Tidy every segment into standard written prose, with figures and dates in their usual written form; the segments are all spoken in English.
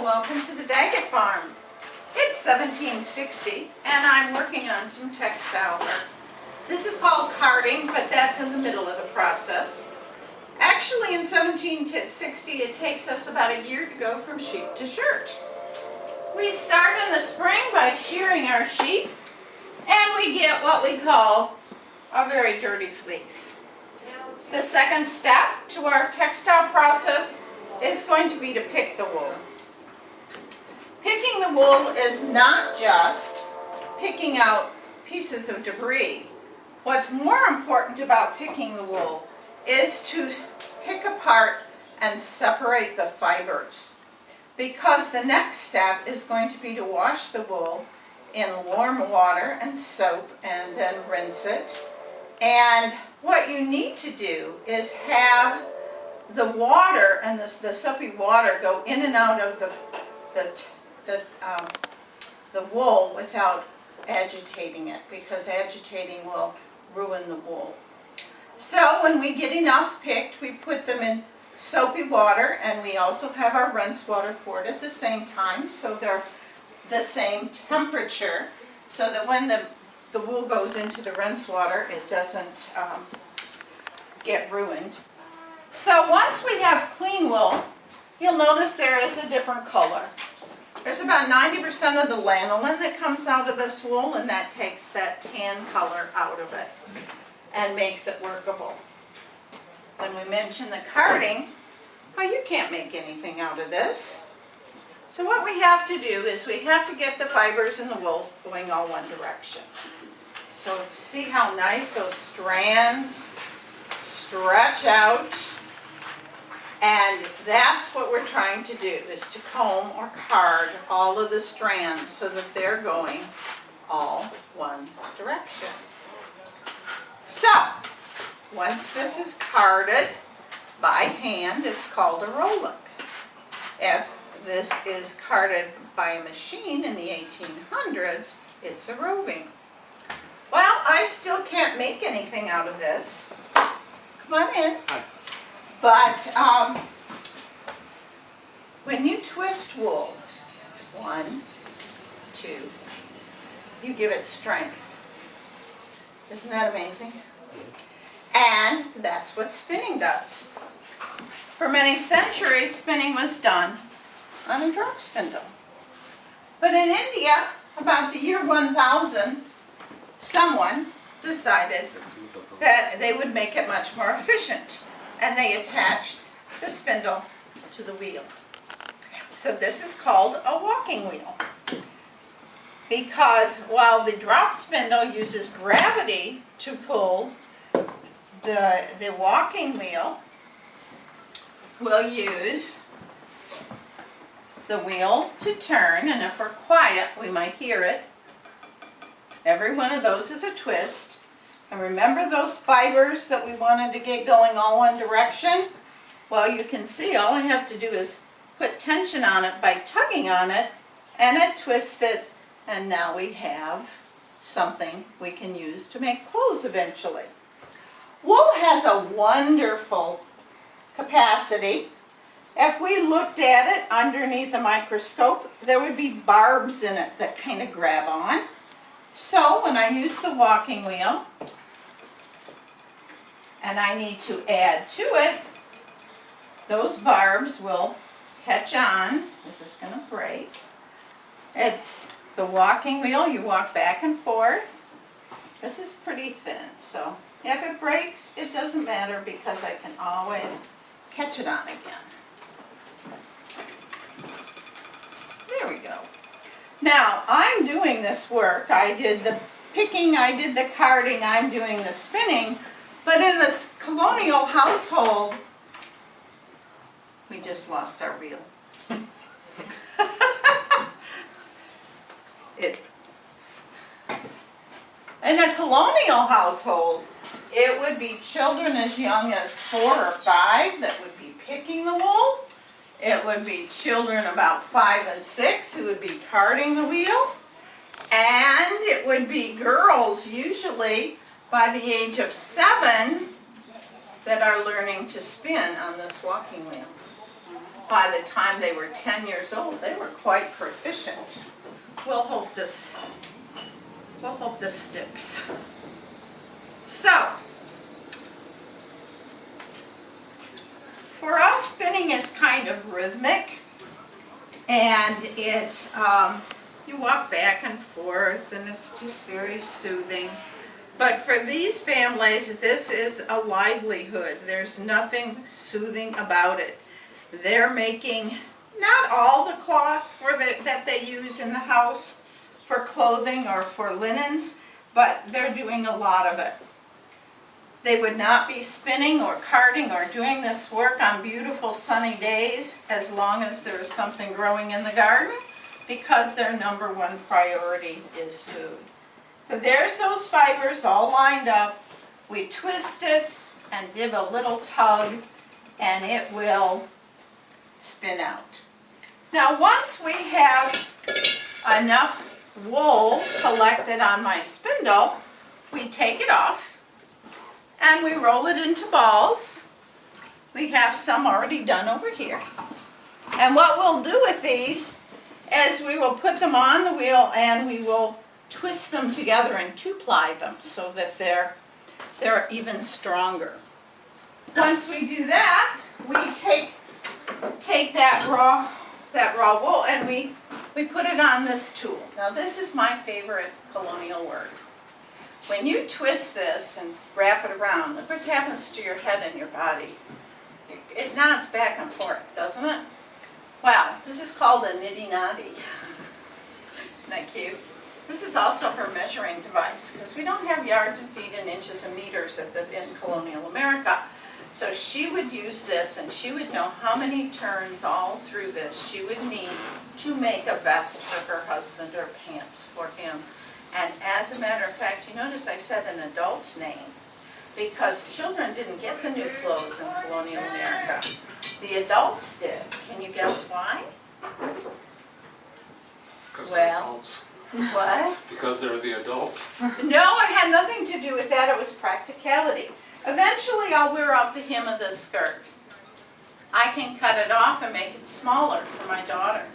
welcome to the Daggett farm. It's 1760 and I'm working on some textile work. This is called carding, but that's in the middle of the process. Actually in 1760 it takes us about a year to go from sheep to shirt. We start in the spring by shearing our sheep and we get what we call a very dirty fleece. The second step to our textile process is going to be to pick the wool. Picking the wool is not just picking out pieces of debris. What's more important about picking the wool is to pick apart and separate the fibers, because the next step is going to be to wash the wool in warm water and soap and then rinse it. And what you need to do is have the water and the soapy water go in and out of the wool without agitating it, because agitating will ruin the wool. So when we get enough picked, we put them in soapy water, and we also have our rinse water poured at the same time, so they're the same temperature, so that when the wool goes into the rinse water, it doesn't get ruined. So once we have clean wool, you'll notice there is a different color. There's about 90% of the lanolin that comes out of this wool, and that takes that tan color out of it and makes it workable. When we mention the carding, well, you can't make anything out of this. So what we have to do is we have to get the fibers in the wool going all one direction. So see how nice those strands stretch out? And that's what we're trying to do, is to comb or card all of the strands so that they're going all one direction. So, once this is carded by hand, it's called a roll-up. If this is carded by a machine in the 1800s, it's a roving. Well, I still can't make anything out of this. Come on in. Hi. But when you twist wool, 1, 2, you give it strength. Isn't that amazing? And that's what spinning does. For many centuries, spinning was done on a drop spindle. But in India, about the year 1000, someone decided that they would make it much more efficient. And they attached the spindle to the wheel. So this is called a walking wheel. Because while the drop spindle uses gravity to pull, the walking wheel will use the wheel to turn, and if we're quiet, we might hear it. Every one of those is a twist. And remember those fibers that we wanted to get going all one direction? Well, you can see all I have to do is put tension on it by tugging on it, and it twists it, and now we have something we can use to make clothes eventually. Wool has a wonderful capacity. If we looked at it underneath a microscope, there would be barbs in it that kind of grab on. So when I use the walking wheel, and I need to add to it, those barbs will catch on. This is going to break. It's the walking wheel. You walk back and forth. This is pretty thin, so if it breaks, it doesn't matter, because I can always catch it on again. There we go. Now, I'm doing this work. I did the picking, I did the carding, I'm doing the spinning. But in this colonial household, we just lost our wheel. In a colonial household, it would be children as young as 4 or 5 that would be picking the wool. It would be children about 5 and 6 who would be carding the wheel. And it would be girls, usually by the age of 7, that are learning to spin on this walking wheel. by the time they were 10 years old, they were quite proficient. We'll hope this sticks. So, for us, spinning is kind of rhythmic, and you walk back and forth, and it's just very soothing. But for these families, this is a livelihood. There's nothing soothing about it. They're making not all the cloth that they use in the house for clothing or for linens, but they're doing a lot of it. They would not be spinning or carding or doing this work on beautiful sunny days as long as there is something growing in the garden, because their number one priority is food. So there's those fibers all lined up. We twist it and give a little tug, and it will spin out. Now once we have enough wool collected on my spindle, we take it off and we roll it into balls. We have some already done over here. And what we'll do with these is we will put them on the wheel and we will twist them together and two-ply them so that they're even stronger. Once we do that, we take that raw wool and we put it on this tool. Now this is my favorite Colonial work. When you twist this and wrap it around, look what happens to your head and your body. It nods back and forth, doesn't it? Well, this is called a niddy-noddy. Isn't that cute? This is also her measuring device, because we don't have yards and feet and inches and meters in Colonial America. So she would use this, and she would know how many turns all through this she would need to make a vest for her husband or pants for him. And as a matter of fact, you notice I said an adult's name, because children didn't get the new clothes in Colonial America. The adults did. Can you guess why? Because Well, they're adults. What? Because they're the adults. No, it had nothing to do with that. It was practicality. Eventually, I'll wear out the hem of this skirt. I can cut it off and make it smaller for my daughter.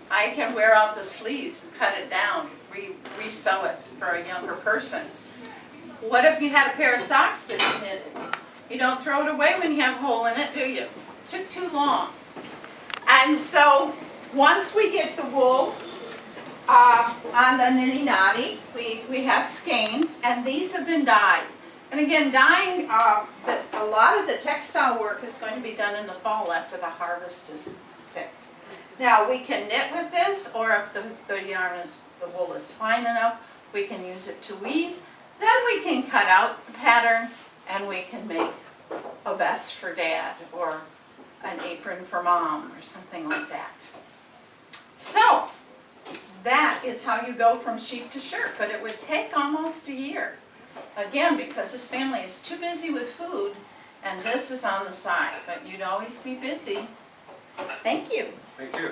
I can wear out the sleeves, cut it down, re-sew it for a younger person. What if you had a pair of socks that's knitted? You don't throw it away when you have a hole in it, do you? It took too long. And so, once we get the wool on the niddy-noddy, we have skeins, and these have been dyed. And again, dyeing, a lot of the textile work is going to be done in the fall after the harvest is picked. Now, we can knit with this, or if the wool is fine enough, we can use it to weave. Then we can cut out the pattern, and we can make a vest for Dad, or an apron for Mom, or something like that. So, that is how you go from sheep to shirt, but it would take almost a year. Again, because this family is too busy with food, and this is on the side, but you'd always be busy. Thank you. Thank you.